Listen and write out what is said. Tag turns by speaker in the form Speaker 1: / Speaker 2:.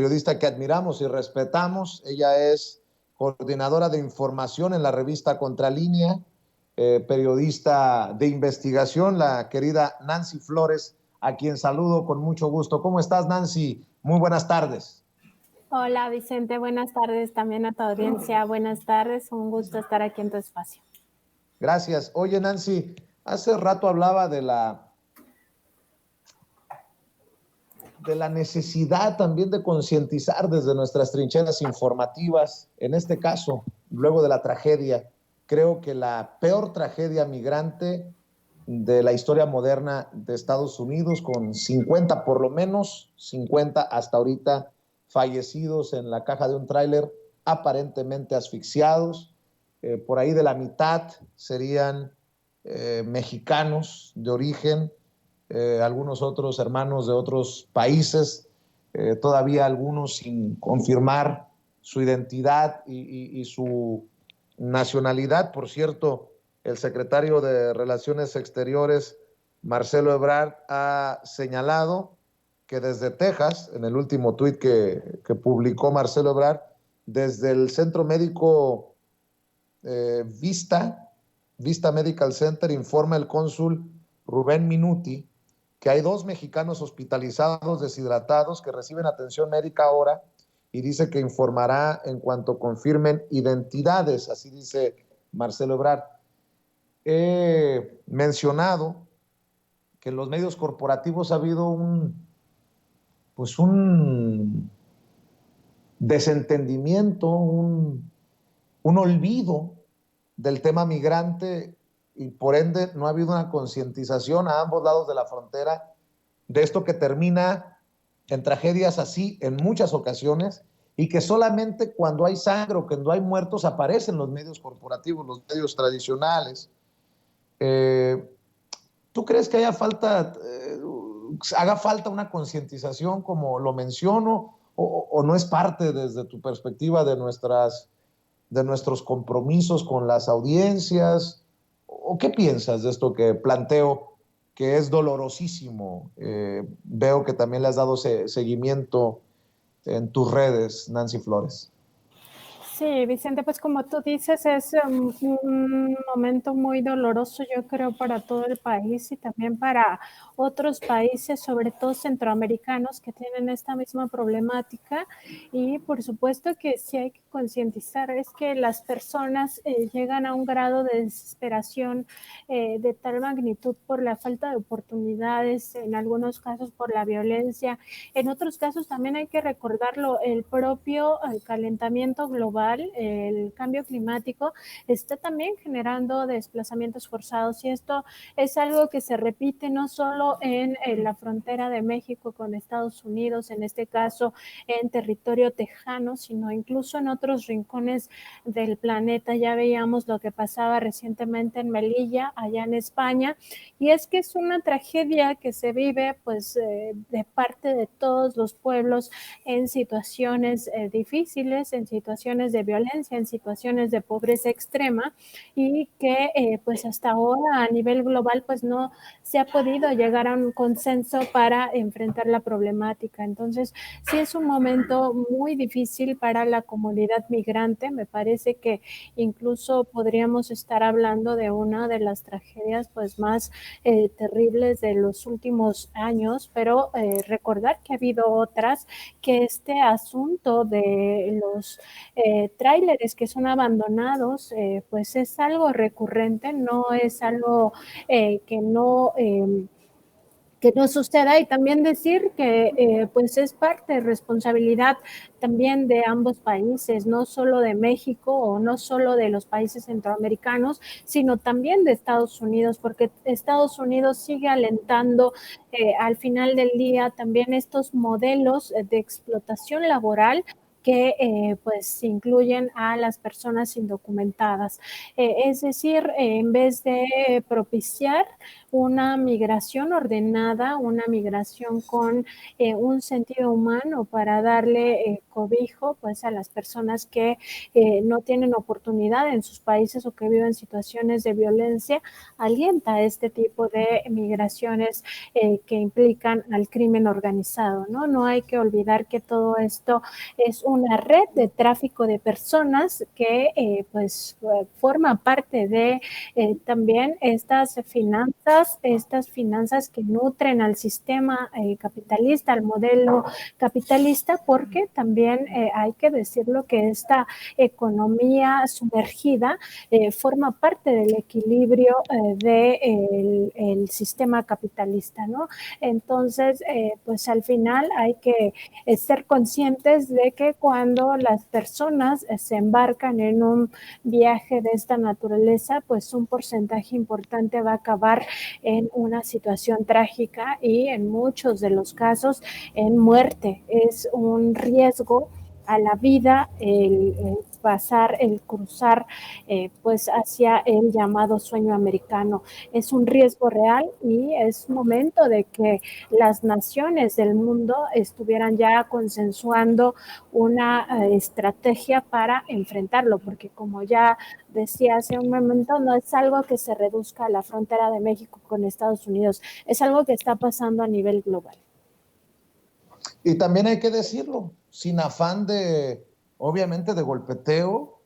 Speaker 1: periodista que admiramos y respetamos. Ella es coordinadora de información en la revista Contralínea, periodista de investigación, la querida Nancy Flores, a quien saludo con mucho gusto. ¿Cómo estás, Nancy? Muy buenas tardes.
Speaker 2: Hola, Vicente. Buenas tardes también a tu audiencia. Buenas tardes. Un gusto estar aquí en tu espacio.
Speaker 1: Gracias. Oye, Nancy, hace rato hablaba de la necesidad también de concientizar desde nuestras trincheras informativas. En este caso, luego de la tragedia, creo que la peor tragedia migrante de la historia moderna de Estados Unidos, con 50, por lo menos 50 hasta ahorita, fallecidos en la caja de un tráiler, aparentemente asfixiados. Por ahí de la mitad serían mexicanos de origen, algunos otros hermanos de otros países, todavía algunos sin confirmar su identidad y su nacionalidad. Por cierto, el secretario de Relaciones Exteriores, Marcelo Ebrard, ha señalado que desde Texas, en el último tuit que publicó Marcelo Ebrard, desde el centro médico Vista Medical Center, informa el cónsul Rubén Minuti que hay 2 mexicanos hospitalizados deshidratados que reciben atención médica ahora, y dice que informará en cuanto confirmen identidades, así dice Marcelo Ebrard. He mencionado que en los medios corporativos ha habido un desentendimiento, un olvido del tema migrante, y por ende no ha habido una concientización a ambos lados de la frontera de esto que termina en tragedias así en muchas ocasiones, y que solamente cuando hay sangre o cuando hay muertos aparecen los medios corporativos, los medios tradicionales. ¿Tú crees que haga falta una concientización como lo menciono, o no es parte desde tu perspectiva de nuestros compromisos con las audiencias? ¿O qué piensas de esto que planteo, que es dolorosísimo? Veo que también le has dado seguimiento en tus redes, Nancy Flores.
Speaker 2: Sí, Vicente, pues como tú dices, es un momento muy doloroso, yo creo, para todo el país y también para otros países, sobre todo centroamericanos, que tienen esta misma problemática. Y por supuesto que sí hay que concientizar, es que las personas llegan a un grado de desesperación de tal magnitud por la falta de oportunidades, en algunos casos por la violencia, en otros casos también hay que recordarlo, el propio calentamiento global, el cambio climático está también generando desplazamientos forzados, y esto es algo que se repite no solo en la frontera de México con Estados Unidos, en este caso en territorio tejano, sino incluso en otros rincones del planeta. Ya veíamos lo que pasaba recientemente en Melilla, allá en España, y es que es una tragedia que se vive pues de parte de todos los pueblos en situaciones difíciles, en situaciones de violencia, en situaciones de pobreza extrema, y que pues hasta ahora a nivel global pues no se ha podido llegar a un consenso para enfrentar la problemática. Entonces sí es un momento muy difícil para la comunidad migrante. Me parece que incluso podríamos estar hablando de una de las tragedias pues más terribles de los últimos años, pero recordar que ha habido otras, que este asunto de los tráileres que son abandonados, pues es algo recurrente, no es algo que no suceda, y también decir que pues es parte de responsabilidad también de ambos países, no solo de México o no solo de los países centroamericanos, sino también de Estados Unidos, porque Estados Unidos sigue alentando al final del día también estos modelos de explotación laboral que pues incluyen a las personas indocumentadas. Es decir, en vez de propiciar una migración ordenada, una migración con un sentido humano para darle cobijo pues a las personas que no tienen oportunidad en sus países o que viven situaciones de violencia, alienta este tipo de migraciones que implican al crimen organizado, ¿no? No hay que olvidar que todo esto es una red de tráfico de personas que forma parte de también estas finanzas que nutren al sistema capitalista, al modelo capitalista, porque también hay que decirlo que esta economía sumergida forma parte del equilibrio del sistema capitalista, ¿no? Entonces, pues al final hay que ser conscientes de que cuando las personas se embarcan en un viaje de esta naturaleza, pues un porcentaje importante va a acabar en una situación trágica y en muchos de los casos en muerte. Es un riesgo a la vida el pasar, el cruzar pues hacia el llamado sueño americano. Es un riesgo real y es momento de que las naciones del mundo estuvieran ya consensuando una estrategia para enfrentarlo, porque como ya decía hace un momento, no es algo que se reduzca a la frontera de México con Estados Unidos, es algo que está pasando a nivel global.
Speaker 1: Y también hay que decirlo, sin afán de, obviamente, de golpeteo,